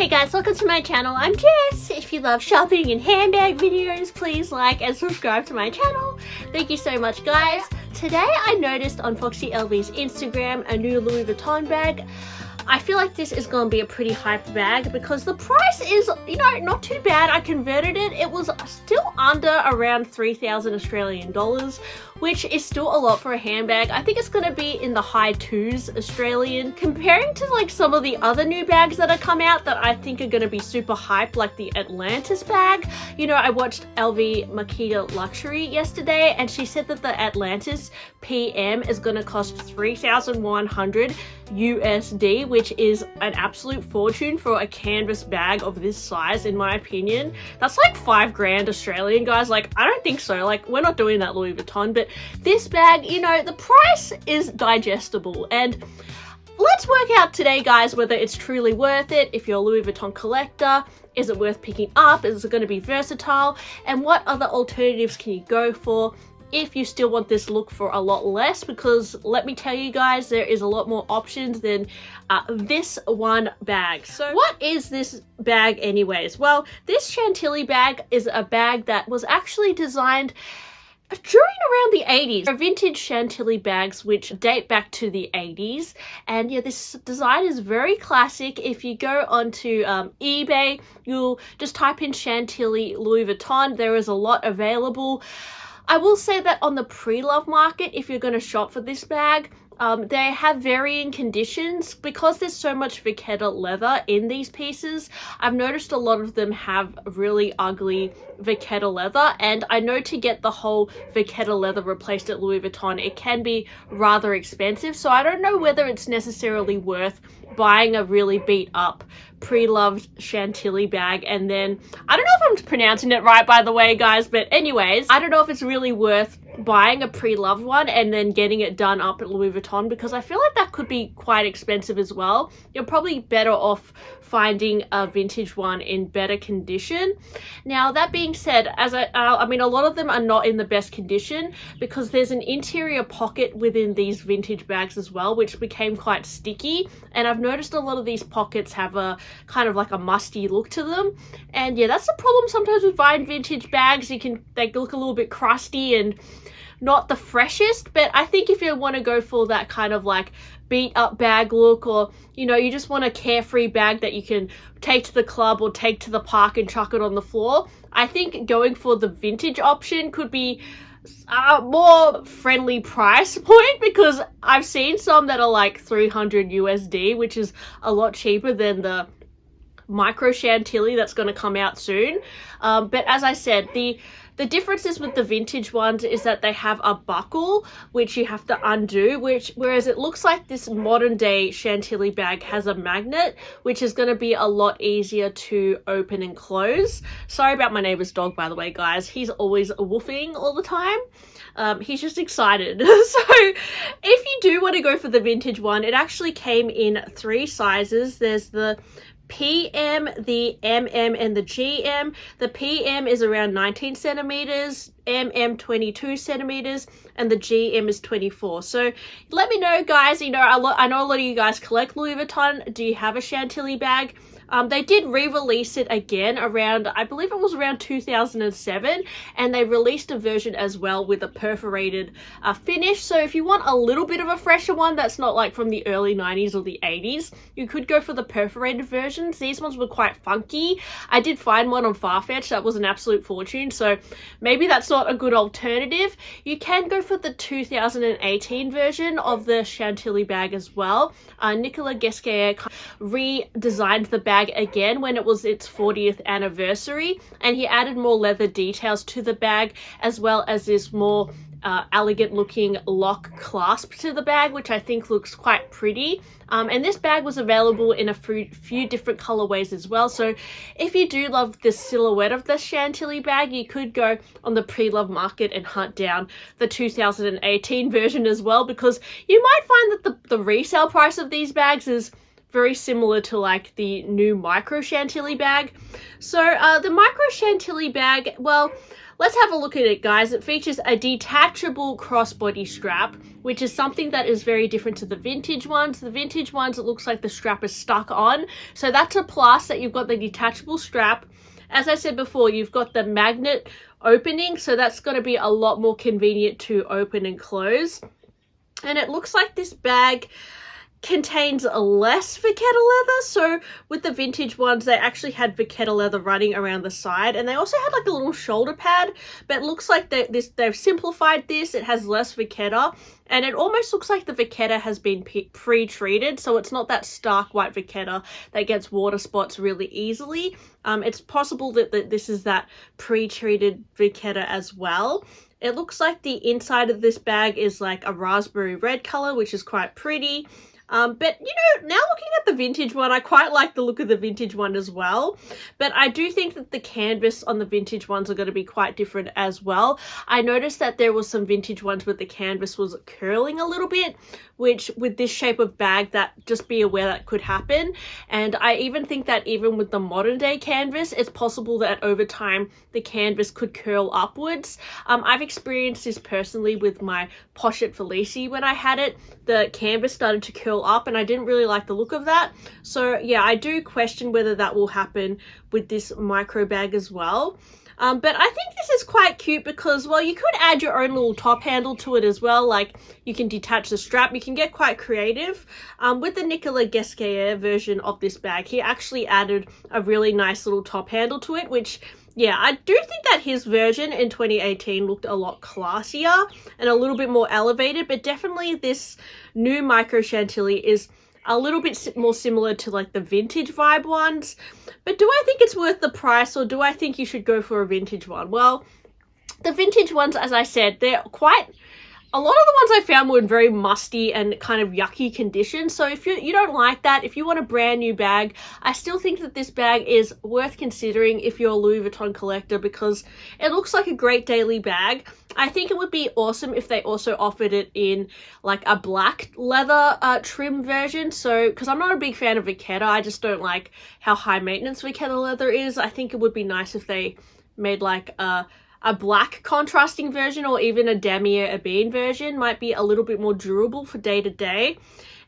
Hey guys, welcome to my channel. I'm Jess. If you love shopping and handbag videos, please like and subscribe to my channel. Thank you so much, guys. Today I noticed on Foxy LV's Instagram a new Louis Vuitton bag. I feel like this is going to be a pretty hyped bag because the price is, not too bad. I converted it. It was still under around 3,000 Australian dollars, which is still a lot for a handbag. I think it's going to be in the high 2s Australian. Comparing to like some of the other new bags that have come out that I think are going to be super hyped, like the Atlantis bag. I watched LV Makita Luxury yesterday and she said that the Atlantis PM is going to cost 3,100 USD, which is an absolute fortune for a canvas bag of this size, in my opinion. That's like 5 grand Australian, guys. Like, I don't think so. Like, we're not doing that Louis Vuitton, but this bag, the price is digestible. And let's work out today, guys, whether it's truly worth it. If you're a Louis Vuitton collector, is it worth picking up? Is it going to be versatile? And what other alternatives can you go for if you still want this look for a lot less? Because let me tell you guys, there is a lot more options than this one bag. So what is this bag anyways? Well, this Chantilly bag is a bag that was actually designed during around the 80s. They're vintage Chantilly bags which date back to the 80s, and yeah, this design is very classic. If you go onto eBay, you'll just type in Chantilly Louis Vuitton. There is a lot available. I will say that on the pre-love market, if you're going to shop for this bag, they have varying conditions because there's so much Vachetta leather in these pieces. I've noticed a lot of them have really ugly Vachetta leather, and I know to get the whole Vachetta leather replaced at Louis Vuitton, it can be rather expensive. So I don't know whether it's necessarily worth buying a really beat up pre-loved Chantilly bag and then, I don't know if I'm pronouncing it right, by the way, guys, but anyways, I don't know if it's really worth buying a pre-loved one and then getting it done up at Louis Vuitton, because I feel like that could be quite expensive as well. You're probably better off finding a vintage one in better condition. Now, that being said, I mean, a lot of them are not in the best condition because there's an interior pocket within these vintage bags as well, which became quite sticky. And I've noticed a lot of these pockets have a kind of like a musty look to them. And yeah, that's the problem sometimes with buying vintage bags. They look a little bit crusty and not the freshest. But I think if you want to go for that kind of like beat up bag look, or you just want a carefree bag that you can take to the club or take to the park and chuck it on the floor, I think going for the vintage option could be a more friendly price point, because I've seen some that are like 300 USD, which is a lot cheaper than the Microchantilly that's going to come out soon. But as I said, the differences with the vintage ones is that they have a buckle which you have to undo, whereas it looks like this modern day Chantilly bag has a magnet, which is going to be a lot easier to open and close. Sorry about my neighbor's dog, by the way, guys. He's always woofing all the time. He's just excited. So if you do want to go for the vintage one, it actually came in 3 sizes. There's the PM, the MM, and the GM. The PM is around 19 centimeters, MM 22 centimeters, and the GM is 24. So let me know, guys. I know a lot of you guys collect Louis Vuitton. Do you have a Chantilly bag? They did re-release it again around, I believe it was around 2007, and they released a version as well with a perforated finish. So if you want a little bit of a fresher one that's not like from the early 90s or the 80s, you could go for the perforated versions. These ones were quite funky. I did find one on Farfetch that was an absolute fortune, so maybe that's not a good alternative. You can go for the 2018 version of the Chantilly bag as well. Nicolas Ghesquière redesigned the bag again when it was its 40th anniversary, and he added more leather details to the bag, as well as this more elegant looking lock clasp to the bag, which I think looks quite pretty. And this bag was available in a few different colorways as well. So if you do love the silhouette of the Chantilly bag, you could go on the pre-love market and hunt down the 2018 version as well, because you might find that the resale price of these bags is very similar to like the new Microchantilly bag. So the Microchantilly bag, well, let's have a look at it, guys. It features a detachable crossbody strap, which is something that is very different to the vintage ones. The vintage ones, it looks like the strap is stuck on. So that's a plus, that you've got the detachable strap. As I said before, you've got the magnet opening, so that's going to be a lot more convenient to open and close. And it looks like this bag contains less vachetta leather. So with the vintage ones, they actually had vachetta leather running around the side, and they also had like a little shoulder pad, but it looks like they've simplified this. It has less vachetta, and it almost looks like the vachetta has been pre-treated, so it's not that stark white vachetta that gets water spots really easily. It's possible that this is that pre-treated vachetta as well. It looks like the inside of this bag is like a raspberry red color, which is quite pretty. But, you know, now looking at the vintage one, I quite like the look of the vintage one as well. But I do think that the canvas on the vintage ones are going to be quite different as well. I noticed that there was some vintage ones where the canvas was curling a little bit, which with this shape of bag, that just be aware that could happen. And I even think that even with the modern day canvas, it's possible that over time the canvas could curl upwards. I've experienced this personally with my Pochette Felicie. When I had it, the canvas started to curl up, and I didn't really like the look of that. So yeah, I do question whether that will happen with this micro bag as well. But I think this is quite cute because, well, you could add your own little top handle to it as well. Like, you can detach the strap. You can get quite creative. With the Nicolas Ghesquière version of this bag, he actually added a really nice little top handle to it, which, yeah, I do think that his version in 2018 looked a lot classier and a little bit more elevated, but definitely this new Micro Chantilly is a little bit more similar to like the vintage vibe ones. But do I think it's worth the price, or do I think you should go for a vintage one? Well, the vintage ones, as I said, they're quite... A lot of the ones I found were in very musty and kind of yucky condition. So if you don't like that, if you want a brand new bag, I still think that this bag is worth considering if you're a Louis Vuitton collector, because it looks like a great daily bag. I think it would be awesome if they also offered it in like a black leather trim version. So, because I'm not a big fan of vachetta, I just don't like how high maintenance vachetta leather is. I think it would be nice if they made like a black contrasting version, or even a damier ebene version. Might be a little bit more durable for day to day.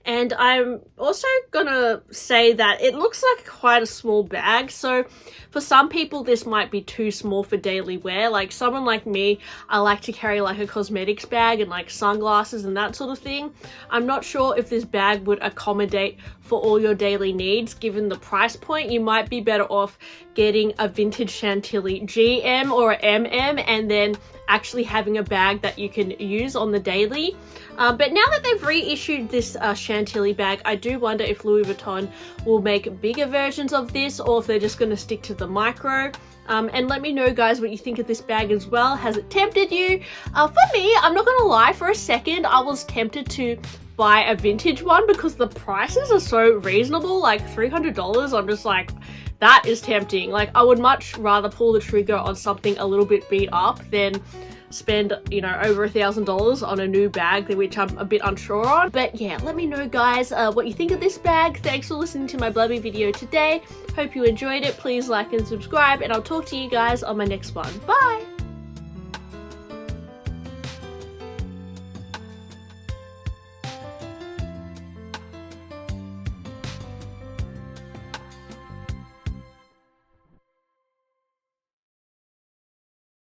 And I'm also gonna say that it looks like quite a small bag, so for some people this might be too small for daily wear. Like someone like me, I like to carry like a cosmetics bag and like sunglasses and that sort of thing. I'm not sure if this bag would accommodate for all your daily needs. Given the price point, you might be better off getting a vintage Chantilly GM or MM, and then actually having a bag that you can use on the daily. But now that they've reissued this Chantilly bag, I do wonder if Louis Vuitton will make bigger versions of this, or if they're just going to stick to the micro. And let me know, guys, what you think of this bag as well. Has it tempted you? For me, I'm not going to lie, for a second I was tempted to buy a vintage one because the prices are so reasonable, like $300. I'm just like, that is tempting. Like, I would much rather pull the trigger on something a little bit beat up than spend, you know, over $1,000 on a new bag, which I'm a bit unsure on. But yeah, let me know, guys, what you think of this bag. Thanks for listening to my blubby video today. Hope you enjoyed it. Please like and subscribe, and I'll talk to you guys on my next one. Bye!